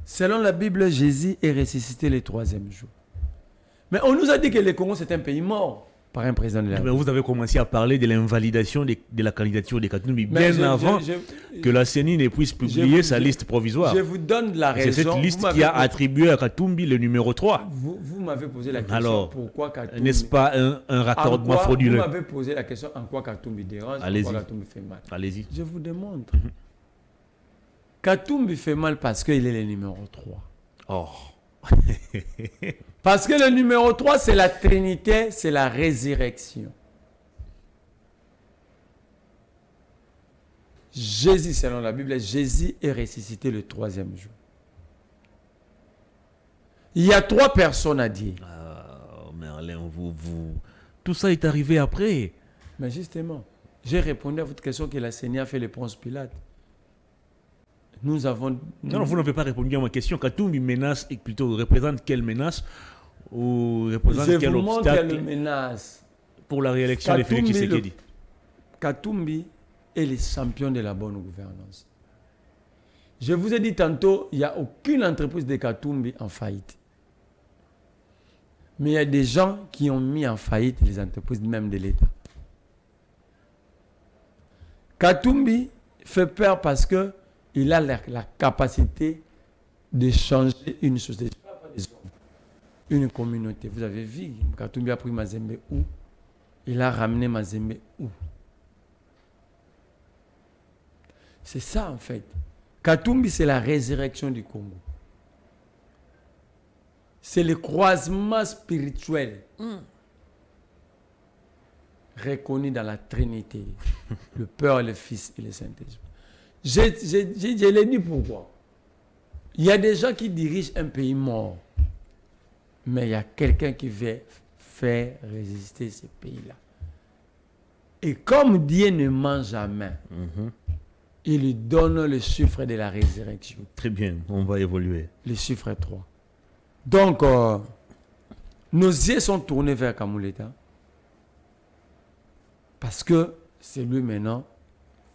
selon la Bible, Jésus est ressuscité le 3e jour. Mais on nous a dit que le Congo, c'est un pays mort. par un président de la République. Vous avez commencé à parler de l'invalidation de la candidature de Katumbi bien avant que la CENI ne puisse publier sa liste provisoire. Je vous donne la raison. C'est cette liste qui a attribué à Katumbi le numéro 3. Vous m'avez posé la question. Alors, pourquoi Katumbi... N'est-ce pas un raccordement frauduleux? Vous m'avez posé la question en quoi Katumbi dérange, en quoi Katumbi fait mal. Allez-y. Je vous démontre. Katumbi fait mal parce qu'il est le numéro 3. Oh. Parce que le numéro 3, c'est la Trinité, c'est la résurrection. Jésus, selon la Bible, Jésus est ressuscité le 3e jour. Il y a 3 personnes à dire. Merlin, tout ça est arrivé après. Mais justement, j'ai répondu à votre question que la CENI a fait le Ponce Pilate. Nous avons... Non, vous n'avez pas répondu à ma question. Katumbi menace, et plutôt représente quelle menace ou représente quel obstacle quelle menace pour la réélection de Félix Tshisekedi? Katumbi est le champion de la bonne gouvernance. Je vous ai dit tantôt, il n'y a aucune entreprise de Katumbi en faillite. Mais il y a des gens qui ont mis en faillite les entreprises même de l'État. Katumbi fait peur parce que il a la capacité de changer une société, une communauté. Vous avez vu, Katumbi a pris Mazembe où? Il a ramené Mazembe où? C'est ça en fait. Katumbi, c'est la résurrection du Congo. C'est le croisement spirituel reconnu dans la Trinité, le Père, le Fils et le Saint-Esprit. Je l'ai dit pourquoi. Il y a des gens qui dirigent un pays mort, mais il y a quelqu'un qui veut faire résister ce pays-là. Et comme Dieu ne ment jamais, il lui donne le chiffre de la résurrection. Très bien, on va évoluer. Le chiffre 3. Donc, nos yeux sont tournés vers Kamuleta parce que c'est lui maintenant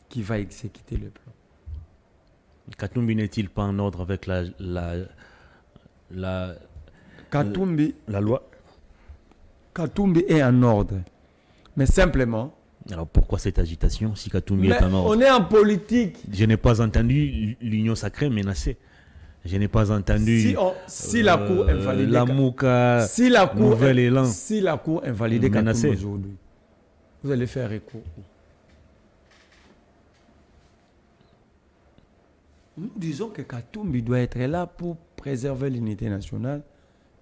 qui va exécuter le plan. Katumbi n'est-il pas en ordre avec la loi? Katumbi est en ordre. Mais simplement... Alors pourquoi cette agitation si Katumbi est en ordre? On est en politique. Je n'ai pas entendu l'union sacrée menacée. Je n'ai pas entendu si la Cour invalide la Mouka, Nouvel Élan. Si la Cour invalide Katumbi aujourd'hui, vous allez faire recours. Nous disons que Katumbi doit être là pour préserver l'unité nationale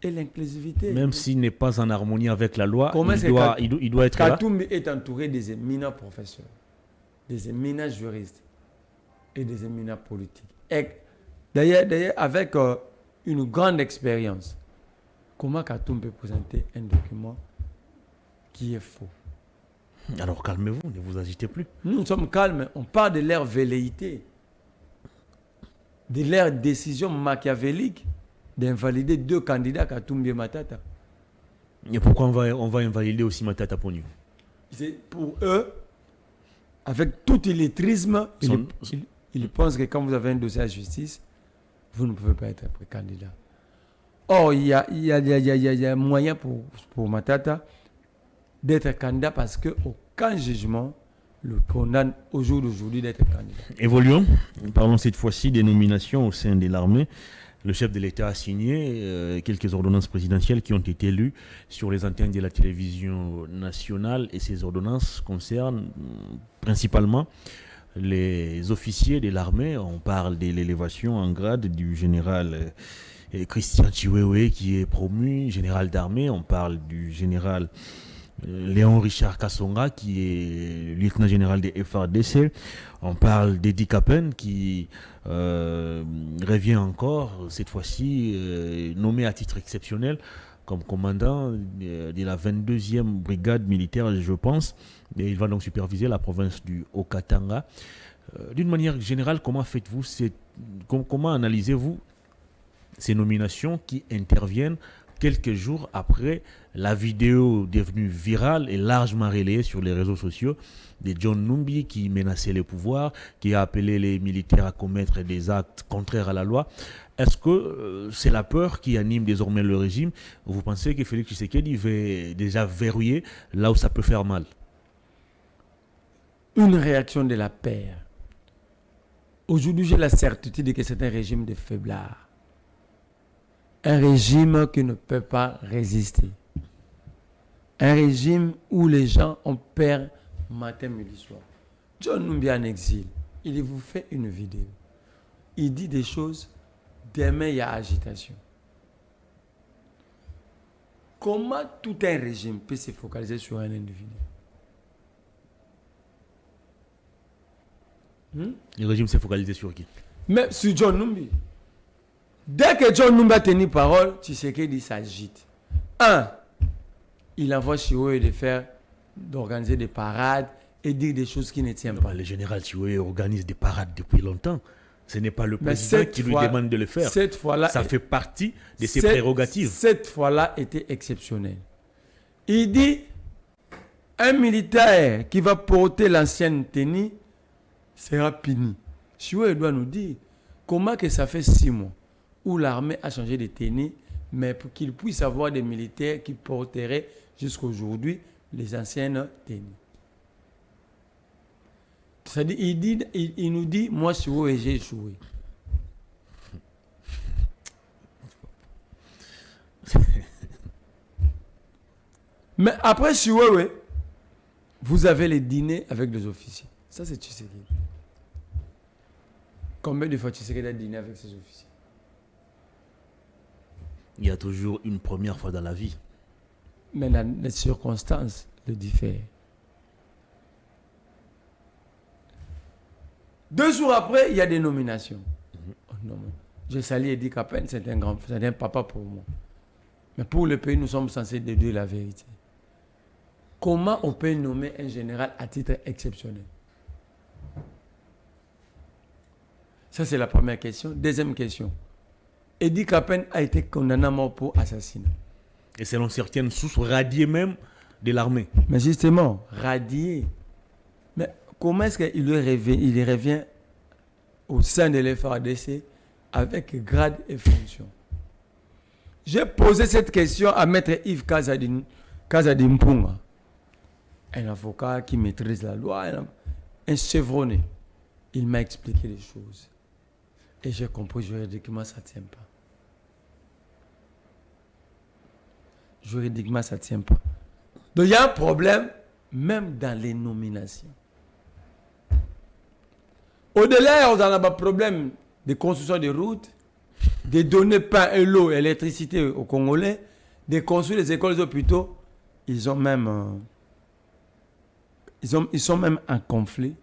et l'inclusivité. Même s'il n'est pas en harmonie avec la loi, il doit être là. Katumbi est entouré des éminents professeurs, des éminents juristes et des éminents politiques. D'ailleurs, avec une grande expérience, comment Katumbi peut présenter un document qui est faux? Alors calmez-vous, ne vous agitez plus. Nous sommes calmes, on parle de leur velléité, de leur décision machiavélique d'invalider 2 candidats, Katumbi et Matata. Et pourquoi on va invalider aussi Matata Ponyo? C'est pour eux, avec tout illettrisme, ils pensent que quand vous avez un dossier à justice, vous ne pouvez pas être candidat. Or, il y a moyen pour Matata d'être candidat parce qu'aucun jugement le condamne au jour d'aujourd'hui d'être candidat. Évoluons. Parlons cette fois-ci des nominations au sein de l'armée. Le chef de l'État a signé quelques ordonnances présidentielles qui ont été lues sur les antennes de la télévision nationale et ces ordonnances concernent principalement les officiers de l'armée. On parle de l'élévation en grade du général Christian Chiwewe qui est promu général d'armée. On parle du général Léon Richard Kassonga qui est lieutenant général des FARDC. On parle d'Eddie Capen qui revient encore, cette fois-ci nommé à titre exceptionnel comme commandant de la 22e brigade militaire, je pense. Et il va donc superviser la province du Haut-Katanga. D'une manière générale, comment analysez-vous ces nominations qui interviennent quelques jours après la vidéo devenue virale et largement relayée sur les réseaux sociaux de John Numbi qui menaçait le pouvoir, qui a appelé les militaires à commettre des actes contraires à la loi? Est-ce que c'est la peur qui anime désormais le régime? Vous pensez que Félix Tshisekedi va déjà verrouiller là où ça peut faire mal? Une réaction de la paix. Aujourd'hui, j'ai la certitude que c'est un régime de faiblard. Un régime qui ne peut pas résister. Un régime où les gens ont peur matin, midi, soir. John Numbi en exil. Il vous fait une vidéo. Il dit des choses. Demain, il y a agitation. Comment tout un régime peut se focaliser sur un individu? Le régime s'est focalisé sur qui? Mais sur John Numbi. Dès que John Numbi a tenu parole, Tshisekedi s'agite. Il envoie Chioué d'organiser des parades et dire des choses qui ne tiennent pas. Le général Chioué organise des parades depuis longtemps. Ce n'est pas le président qui lui demande de le faire. Cette fois-là, ça fait partie de ses prérogatives. Cette fois-là était exceptionnelle. Il dit, un militaire qui va porter l'ancienne tenue sera puni. Chioué doit nous dire comment que ça fait 6 mois où l'armée a changé de tenue, mais pour qu'il puisse avoir des militaires qui porteraient jusqu'à aujourd'hui les anciennes tenues. C'est-à-dire, il nous dit, moi, Chioué, j'ai échoué. Mais après Chioué, vous avez les dîners avec les officiers. Ça, c'est Tshisekedi. Combien de fois Tshisekedi a dîné avec ses officiers? Il y a toujours une première fois dans la vie. Mais les circonstances le diffèrent. 2 jours après, il y a des nominations. Oh non, je salue Edi Kapen, c'est un papa pour moi. Mais pour le pays, nous sommes censés déduire la vérité. Comment on peut nommer un général à titre exceptionnel? Ça, c'est la première question. Deuxième question. Edi Kapen a été condamné à mort pour assassinat. Et selon certaines sources, radié même de l'armée. Mais justement, radié. Mais comment est-ce qu'il revient au sein de l'FARDC avec grade et fonction? J'ai posé cette question à Maître Yves Kazadimpunga, un avocat qui maîtrise la loi, un chevronné. Il m'a expliqué les choses. Et j'ai compris juridiquement, ça ne tient pas. Juridiquement, ça ne tient pas. Donc, il y a un problème, même dans les nominations. Au-delà, on a un problème de construction de routes, de donner pain et l'eau, électricité aux Congolais, de construire les écoles, les hôpitaux. Ils sont même en conflit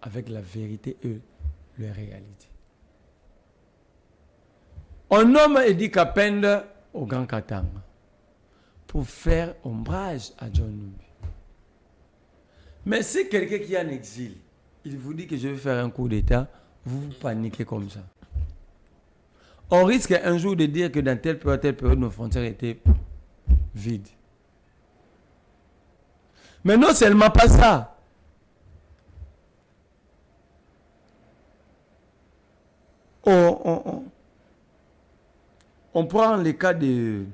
avec la vérité et la réalité. On nomme Edi Kapende au Grand Katanga pour faire ombrage à John Numbi. Mais si quelqu'un qui est en exil, il vous dit que je vais faire un coup d'État, vous paniquez comme ça. On risque un jour de dire que dans telle période, nos frontières étaient vides. Mais non seulement pas ça. On prend le cas de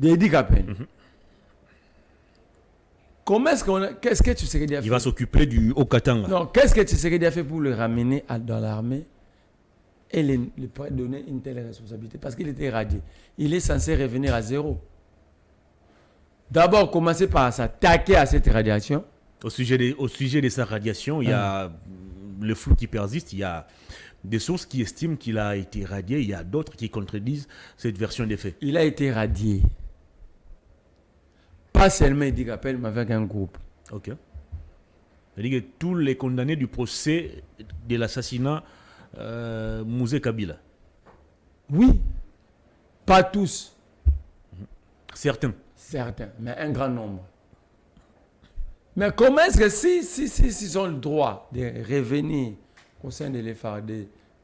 Edi Kapen. Comment est-ce qu'est-ce que Tshisekedi a fait? Il va s'occuper du Haut-Katanga. Non, qu'est-ce que Tshisekedi a fait pour le ramener dans l'armée et lui donner une telle responsabilité? Parce qu'il était radié. Il est censé revenir à zéro. D'abord, commencer par s'attaquer à cette radiation. Au sujet de sa radiation, il y a le flou qui persiste. Il y a des sources qui estiment qu'il a été radié. Il y a d'autres qui contredisent cette version des faits. Il a été radié. Pas seulement Edi Kapen, mais avec un groupe. Ok. C'est-à-dire que tous les condamnés du procès de l'assassinat Mouzé Kabila. Oui. Pas tous. Certains. Certains, mais un grand nombre. Mais comment est-ce que s'ils ont le droit de revenir au sein de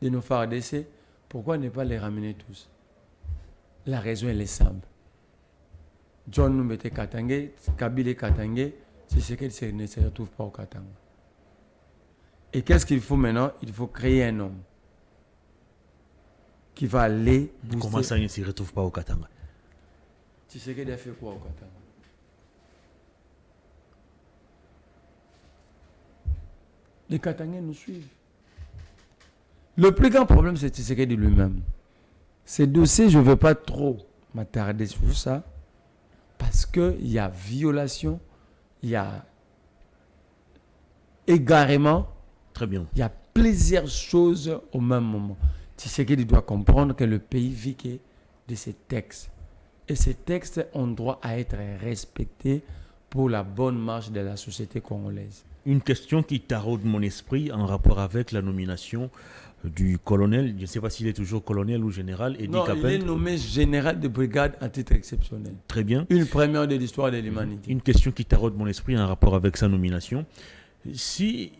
nos FARDC, pourquoi ne pas les ramener tous? La raison, elle est simple. John Numbi était Katangé, Kabila est Katangé, c'est ce qu'il ne se retrouve pas au Katanga. Et qu'est-ce qu'il faut maintenant? Il faut créer un homme qui va aller booster. Comment ça, il ne s'y retrouve pas au Katanga? Tshisekedi a fait quoi au Katanga? Les Katangais nous suivent. Le plus grand problème, c'est Tshisekedi lui-même. Ces dossiers, je ne veux pas trop m'attarder sur ça, parce qu'il y a violation, il y a égarement. Très bien. Il y a plusieurs choses au même moment. Tshisekedi doit comprendre que le pays vit que de ces textes. Et ces textes ont droit à être respectés pour la bonne marche de la société congolaise. Une question qui taraude mon esprit en rapport avec la nomination du colonel, je ne sais pas s'il est toujours colonel ou général, Edi Non, Kapend. il est nommé général de brigade à titre exceptionnel. Très bien. Une première de l'histoire de l'humanité. Une question qui taraude mon esprit en rapport avec sa nomination. Si,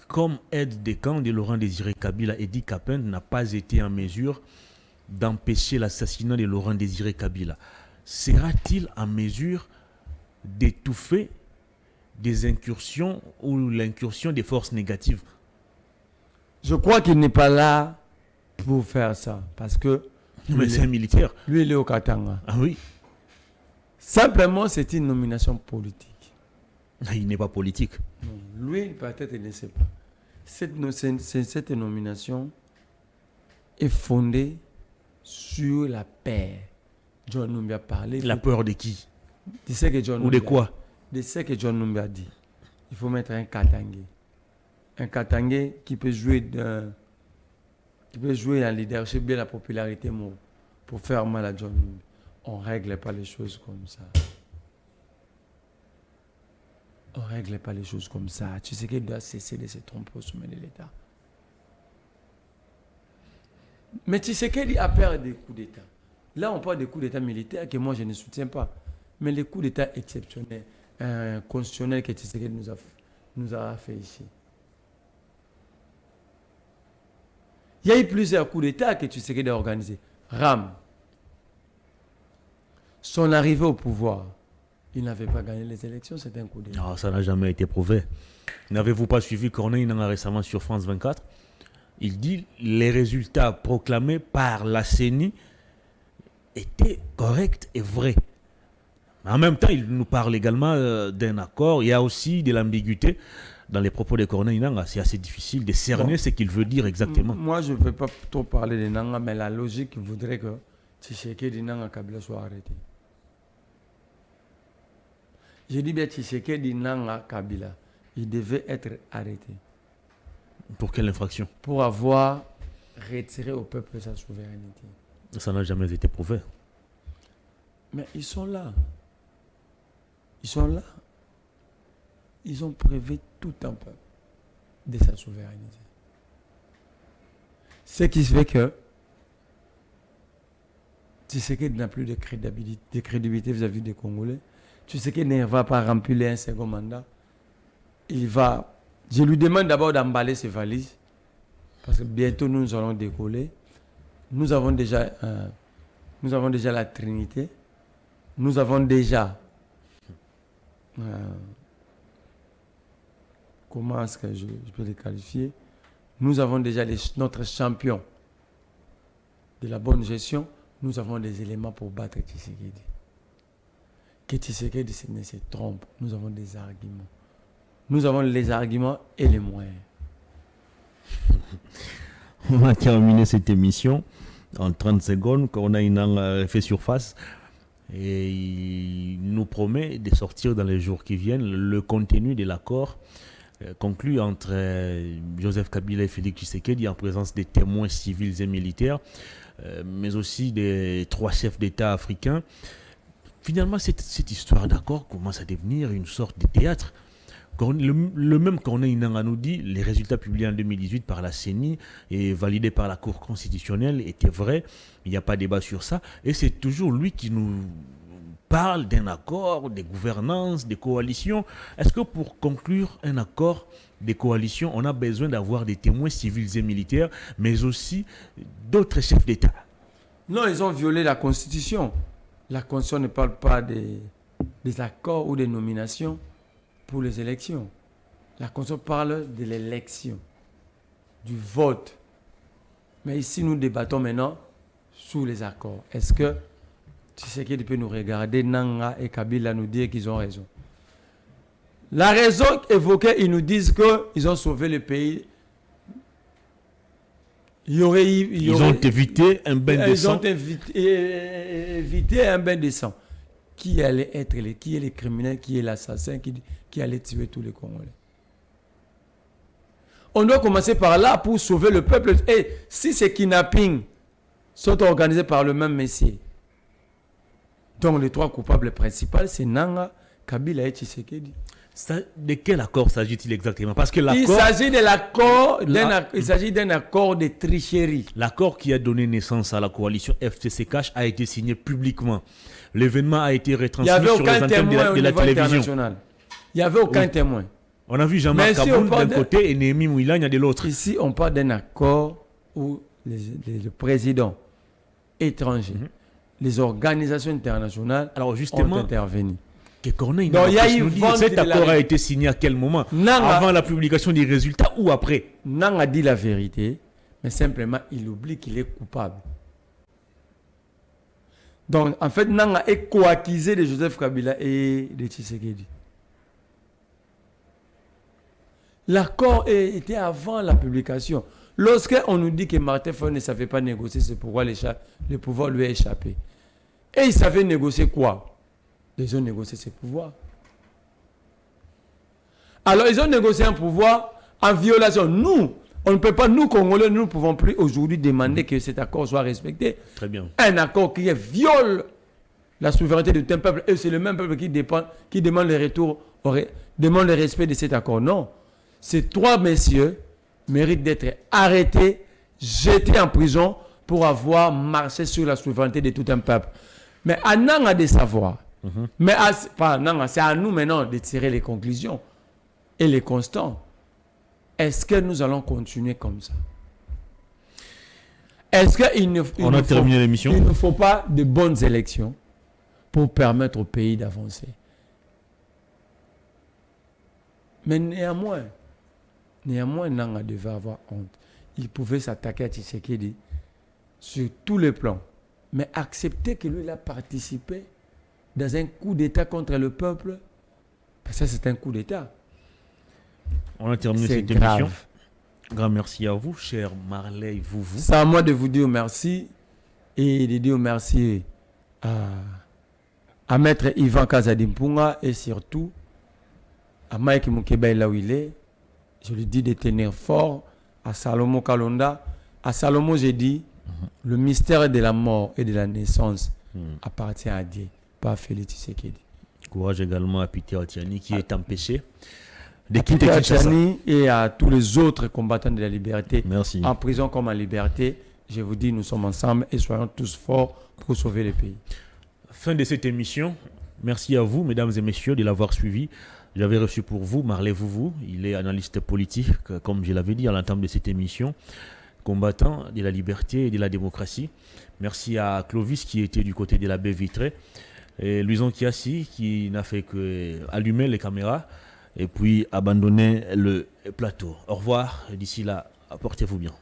comme aide de camp de Laurent Désiré Kabila, Edi Kapend n'a pas été en mesure d'empêcher l'assassinat de Laurent Désiré Kabila, sera-t-il en mesure d'étouffer des incursions ou l'incursion des forces négatives? Je crois qu'il n'est pas là pour faire ça. Parce que Mais c'est un militaire. lui, il est au Katanga. Ah oui. Simplement, c'est une nomination politique. Il n'est pas politique. Non, lui, peut-être, il ne sait pas. Cette nomination est fondée sur la paix. John Numbi a parlé. La peur de qui? Tu sais que John Ou de quoi? De ce que John Numbi a dit. Il faut mettre un Katangé. Un Katangé qui peut jouer en leadership de la popularité pour faire mal à John Numbi. On ne règle pas les choses comme ça. On ne règle pas les choses comme ça. Tu sais qu'il doit cesser de se tromper au sommet de l'État. Mais tu sais qu'il a peur des coups d'État. Là, on parle des coups d'État militaires que moi, je ne soutiens pas. Mais les coups d'État exceptionnels, constitutionnels que Tshisekedi nous a fait ici. Il y a eu plusieurs coups d'État que Tshisekedi a organisés. RAM, son arrivée au pouvoir, il n'avait pas gagné les élections, c'était un coup d'État. Non, ça n'a jamais été prouvé. N'avez-vous pas suivi Corneille Nangaa récemment sur France 24? Il dit les résultats proclamés par la CENI étaient corrects et vrais. Mais en même temps, il nous parle également d'un accord. Il y a aussi de l'ambiguïté dans les propos de Corneille Nangaa. C'est assez difficile de cerner ce qu'il veut dire exactement. Moi, je ne vais pas trop parler de Nangaa, mais la logique voudrait que Tshisekedi Nangaa Kabila soit arrêté. Je dis bien Tshisekedi Nangaa Kabila. Il devait être arrêté. Pour quelle infraction? Pour avoir retiré au peuple sa souveraineté. Ça n'a jamais été prouvé. Mais ils sont là. Ils sont là. Ils ont privé tout un peuple de sa souveraineté. Ce qui fait que Tshisekedi n'a plus de crédibilité vis-à-vis des Congolais. Tshisekedi ne va pas remplir un second mandat. Il va... Je lui demande d'abord d'emballer ses valises. Parce que bientôt nous allons décoller. Nous avons déjà la Trinité. Nous avons déjà... comment est-ce que je peux les qualifier? Nous avons déjà notre champion de la bonne gestion. Nous avons des éléments pour battre Tshisekedi. Que Tshisekedi ne se trompe. Nous avons des arguments. Nous avons les arguments et les moyens. On va terminer cette émission en 30 secondes. Corneille Nangaa fait surface et il nous promet de sortir dans les jours qui viennent le contenu de l'accord conclu entre Joseph Kabila et Félix Tshisekedi en présence des témoins civils et militaires, mais aussi des 3 chefs d'État africains. Finalement, cette histoire d'accord commence à devenir une sorte de théâtre. Le même Corneille Nangaa nous dit les résultats publiés en 2018 par la CENI et validés par la Cour constitutionnelle étaient vrais. Il n'y a pas de débat sur ça. Et c'est toujours lui qui nous parle d'un accord, des gouvernances, des coalitions. Est-ce que pour conclure un accord des coalitions, on a besoin d'avoir des témoins civils et militaires, mais aussi d'autres chefs d'État? Non, ils ont violé la Constitution. La Constitution ne parle pas des accords ou des nominations pour les élections. La Constitution parle de l'élection, du vote. Mais ici, nous débattons maintenant sur les accords. Est-ce que Tshisekedi peut nous regarder, Nanga et Kabila nous dire qu'ils ont raison? La raison évoquée, ils nous disent qu'ils ont sauvé le pays. Ils ont évité un bain de sang. Ils ont évité un bain de sang. Qui allait être qui est le criminel, qui est l'assassin, qui allait tuer tous les Congolais? On doit commencer par là pour sauver le peuple. Et si ces kidnappings sont organisés par le même messier, donc les trois coupables principaux, c'est Nanga, Kabila et Tshisekedi. De quel accord s'agit-il exactement? Parce que il s'agit de l'accord, il s'agit d'un accord de tricherie. L'accord qui a donné naissance à la coalition FCC-Cash a été signé publiquement. L'événement a été retransmis sur les antennes de la télévision. Il n'y avait aucun témoin. On a vu Jean-Marc Kaboul d'un côté et Néhémie Mouilagna de l'autre. Ici, on parle d'un accord où le président étranger, les organisations internationales ont intervenu. Cet accord a été signé à quel moment? Avant la publication des résultats ou après? Nang a dit la vérité, mais simplement il oublie qu'il est coupable. Donc en fait, Nang a coaccusé de Joseph Kabila et de Tshisekedi. L'accord était avant la publication. Lorsqu'on nous dit que Martin Fayulu ne savait pas négocier, c'est pourquoi le pouvoir lui a échappé. Et il savait négocier quoi? Ils ont négocié ses pouvoirs. Alors, ils ont négocié un pouvoir en violation. Nous, on ne peut pas, nous, Congolais, nous ne pouvons plus aujourd'hui demander que cet accord soit respecté. Très bien. Un accord qui viole la souveraineté de tout un peuple. Et c'est le même peuple qui demande le retour, demande le respect de cet accord. Non. Ces trois messieurs méritent d'être arrêtés, jetés en prison pour avoir marché sur la souveraineté de tout un peuple. Mais à Nanga de savoir. Mais c'est à nous maintenant de tirer les conclusions et les constants. Est-ce que nous allons continuer comme ça? Est-ce qu'il ne faut pas de bonnes élections pour permettre au pays d'avancer? Mais néanmoins, Nanga devait avoir honte. Il pouvait s'attaquer à Tshisekedi sur tous les plans. Mais accepter que lui, il a participé dans un coup d'État contre le peuple, parce que c'est un coup d'État. On a terminé cette émission. Grand merci à vous, cher Marley Vouvou. C'est à moi de vous dire merci et de dire merci à Maître Ivan Kazadimpunga et surtout à Mike Mukeba là où il est. Je lui dis de tenir fort à Salomon Kalonda. À Salomon, j'ai dit le mystère de la mort et de la naissance appartient à Dieu. Pas Félix Tshisekedi. Courage également à Peter Atiani qui est empêché de quitter Kinshasa. Et à tous les autres combattants de la liberté. Merci. En prison comme en liberté. Je vous dis, nous sommes ensemble et soyons tous forts pour sauver le pays. Fin de cette émission. Merci à vous, mesdames et messieurs, de l'avoir suivi. J'avais reçu pour vous Marley Vouvou. Il est analyste politique, comme je l'avais dit à l'entame de cette émission. Combattant de la liberté et de la démocratie. Merci à Clovis qui était du côté de la baie vitrée. Et Louison Kiassi qui n'a fait que allumer les caméras et puis abandonner le plateau. Au revoir, d'ici là, portez-vous bien.